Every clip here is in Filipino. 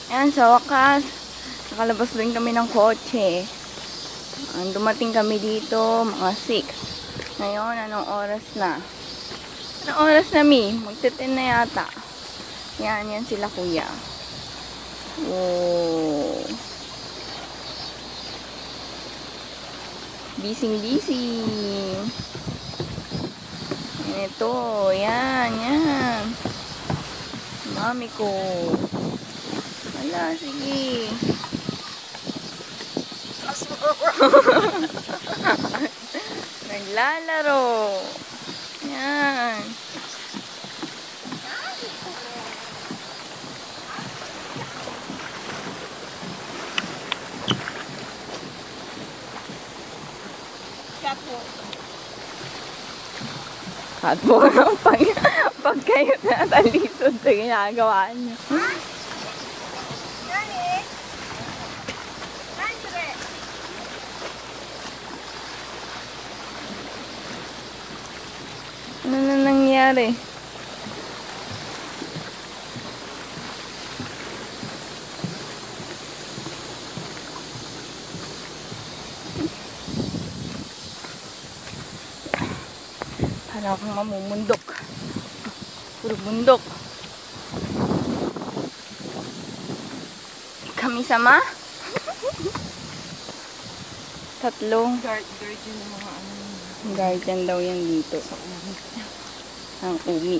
Ayan, sa wakas, nakalabas din kami ng kotse. Dumating kami dito, mga 6. Ngayon, anong oras na? Anong oras na, Mi? Magte-10 na yata. Yan sila kuya. Oh. Busy. Ito, yan. Mami ko. Wala, sige. Naglalaro. Yan. Catwalk lang pag kayo natalisod sa ginagawa niyo. Ano na nangyari? Para akong mamumundok. Puro bundok. Kami sama? Tatlong. Guardian ng mga ano. Guardian daw yan dito. Sa umi. Ang umi.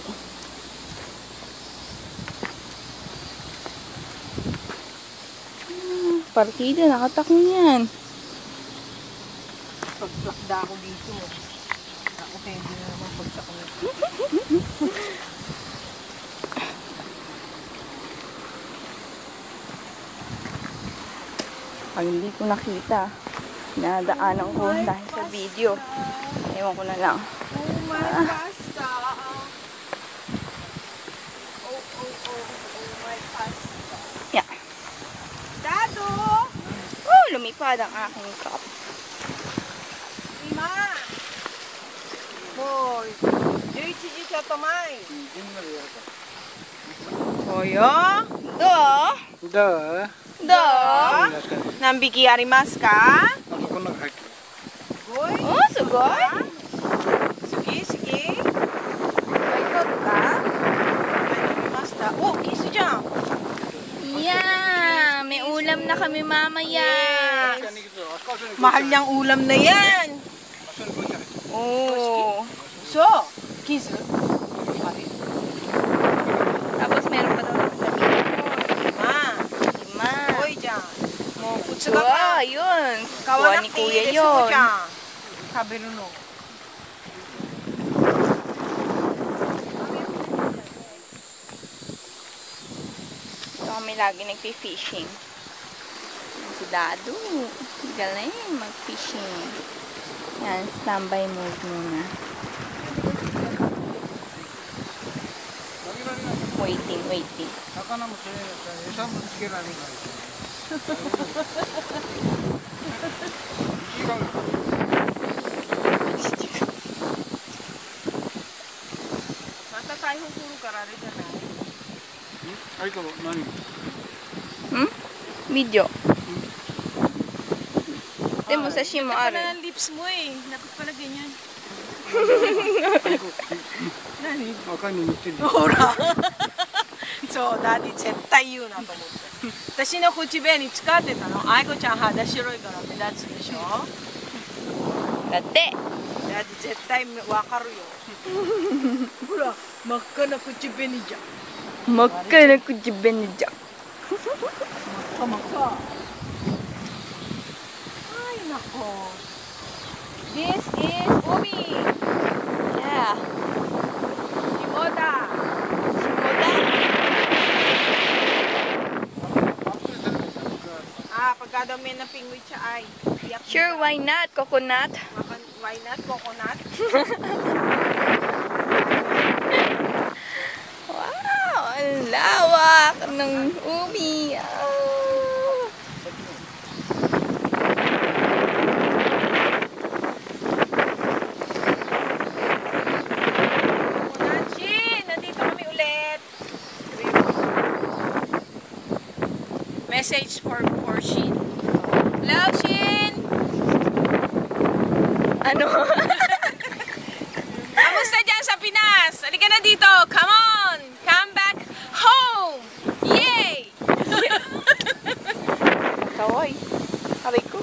Partida, nakatakong yan. Pagplakda ako dito. Ako pwede na naman pagsakot. Pag hindi ko nakita, nadaanan ko dahil sa video. Ewan ko na lang. Oh my pasta. Oh my pasta. Yeah. Dado! Oh, lumipad ang aking cup. Ima! Boy! 11時ちょっと前。およ。どう？何匹ありますか？すごい。Oh, sugod. Sige. Ikot ka? Basta. Oh, kiso dyan. Yeah, may ulam na kami mamaya. Mahal niyang ulam na yan. Oh. So, kiso. Tapos meron pa daw kami. Lima. Oy dyan. Mo, kutsuga ka. Wow, yun. Kuha ni kuya yun. Sabi no. Ito kami lagi nagpi-fishing. Si Dadu. Galing mag-fishing. Yan, standby mode muna. Waiting. Mata tayo puro karari dyan na. Video. Mo sa shimo Ito are. pala ng lips mo eh. Dapat pala ganyan. Nani? Hora. So, daddy, 絶対言うなと思って。私の口紅使ってたの。愛子ちゃん肌白いから目立つでしょ。だって。ダディ絶対わかるよ。ほら、真っ赤な口紅じゃん。真っ赤な口紅じゃん。真っ赤。Ay, nako. This is Umi. Yeah. Shimoda. Pagka daw may napingwit siya ay. Sure, why not? Coconut. Why not? Coconut. Wow, ang lawak ng umi. Message for Shin. Hello, Shin! Ano? Kamusta dyan sa Pinas? Halika na dito! Come on! Come back home! Yay! Kaway. Aray ko.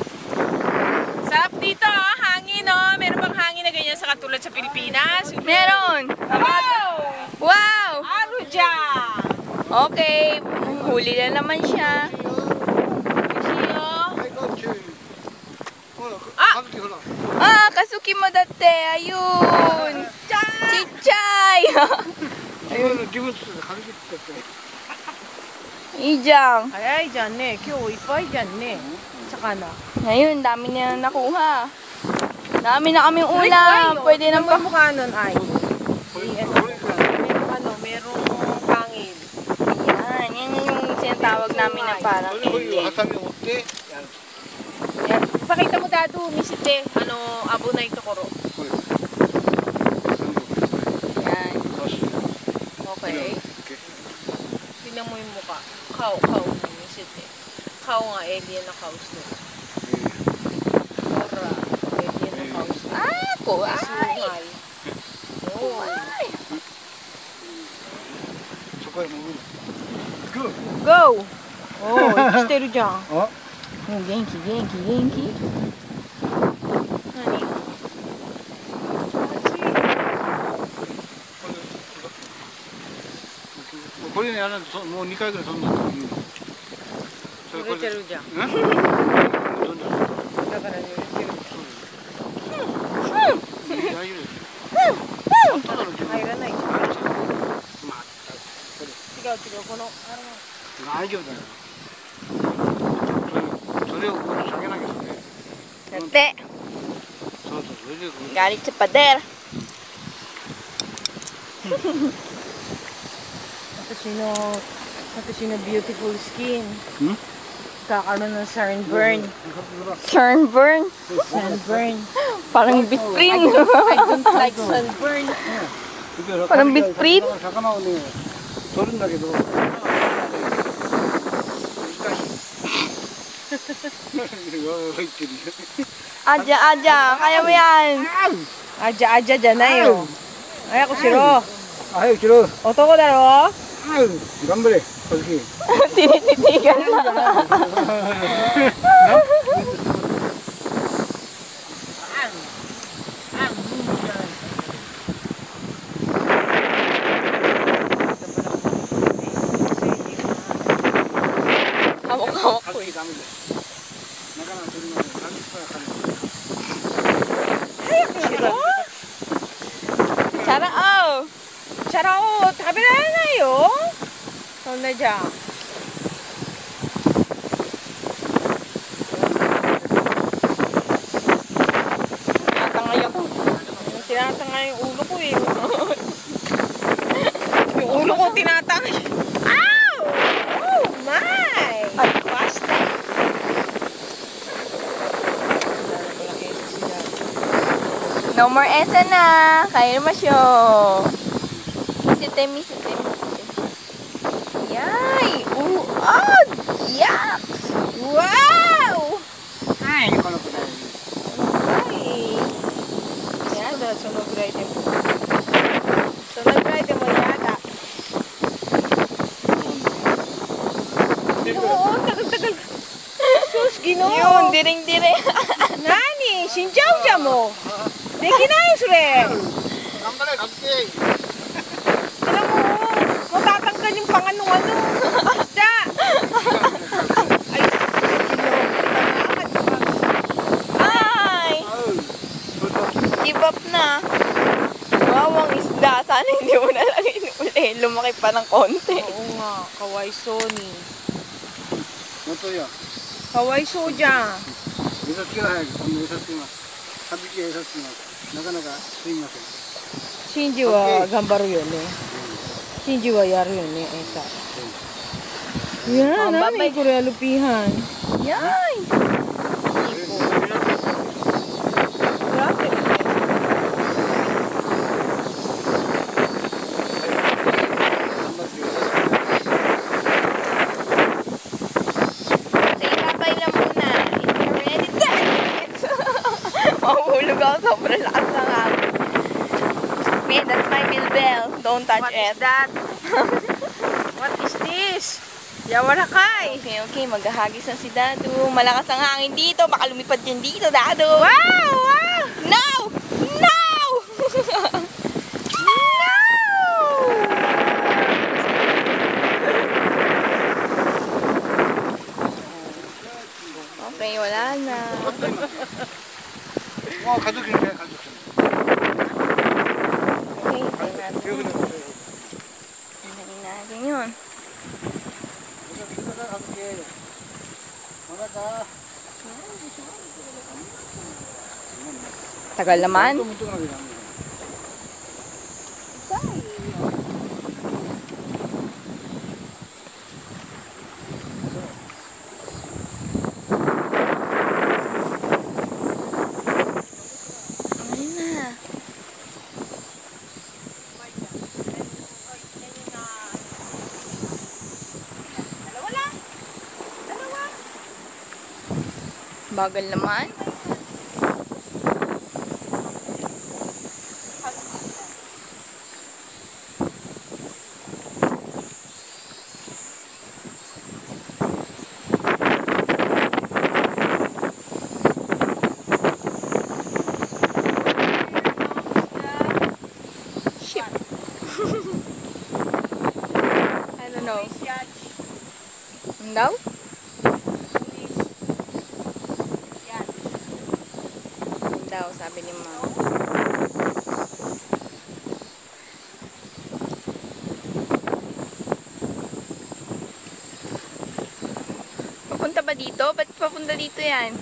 Sarap dito, oh. Hangin, oh. Meron bang hangin na ganyan sa katulad sa Pilipinas? Meron! Wow! Wow! Aruja! Okay. Huli na naman siya. Ah, Kasuki mo dati. Ayun. Chichay! Ijang. Ay, dyan eh. Kyo, ipay dyan eh. Tsaka na. Ngayon, dami na nakuha. Dami na kaming ulam. Pwede nang pa... mukha nun ay. Merong pangil. Yan yung sinatawag namin na parang ende. Yan. Pakita mo dado, misite. Abunay tokoro. Yan. Okay. Tingnan mo yung mukha. Kao, misite. Kao nga, alien na kaus no. Ora, alien na kaus no. Ah, kuhay. Suhay. Kuhay. Go! Oh, 生きてるじゃん。もう元気元気元気。何？これね、もう2回ぐらい飛んだ。濡れてるじゃん。うん？飛んだ。だから濡れてる。大丈夫です。入らないじゃん。違う、この、大丈夫だよ。それを下げなきゃね。だって。そう、それで。Galit sa pader. 私の beautiful skin. Kakaroon ng sunburn. Sunburn? Sunburn. Parang bisprin. I don't like sunburn. Parang bisprin. 魚をね、取るんだけど。Aja, aja. Kaya mo yan. Ajaじゃないよ。早くしろ。早くしろ。男だろ。頑張れ。Tinititigan na. Hawak-hawak ko eh. Charao! Charao, 食べられないよ。そんなじゃん。Tinatangay ako. Tinatangay yung ulo ko eh. Yung ulo ko tinatangay. Ow! Oh my! Ay, basta. No more esa na. Kain mo siya. Misite, misite, misite. Yay! Uod! Yaks! Wow! Ay,この子だよ。Ay! やだ、そのぐらいでも。そのぐらいでもやだ。おー、tagal-tagal。sus, Ginoo. Yun, diring-diring. 何死んじゃうじゃんもう。できないそれ。頑張れ、頑張れ。 Alam mo, matatanggal yung pang-ano-ano. Basta. Ay, Ay! Give up na. Wawang isda. Sana hindi mo na lang inuli. Lumaki pa ng konti. oo nga, kawaiso ni. 本当よ。 Kawaiso dyan. 餌付けは早く、今度餌付けます。羽引き餌付けます。なかなかすいません。シンジは頑張るよね。シンジはやるよね、餌。いやー、何これ、アルピーハン。 Yay! Sobrang lakas ng hangin. Okay, that's my bilbel. Don't touch What it. is that? What is this? Yawarakai. Okay, maghahagis na si Dadu. Malakas ang hangin dito. Baka lumipad yan dito, Dadu. Wow! Wow! No! No! Okay, wala na. もう家族にね、家族に。 Okay, hintay natin. よくね、 Hintayin natin yun. 家族に。まだか。 Tagal naman. Tumutok na rin. Ayun na. Bagal naman. Ship. I don't know. Ang daw? Ang daw, sabi ni Mama. Papunta ba dito? Ba't papunta dito yan?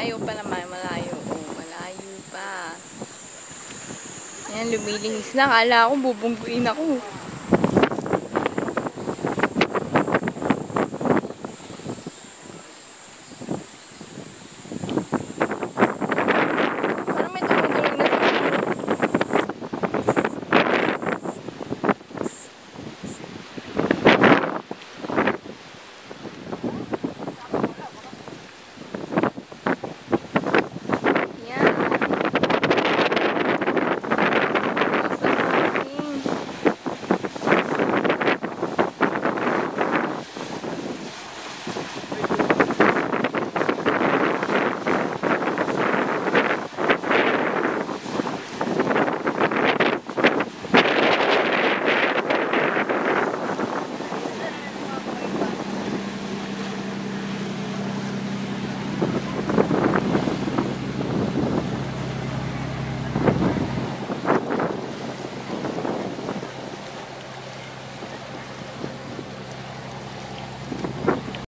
Malayo pa naman, malayo. Oh, malayo pa. Ayan, lumilingis na. Kala ko bubungguin ako.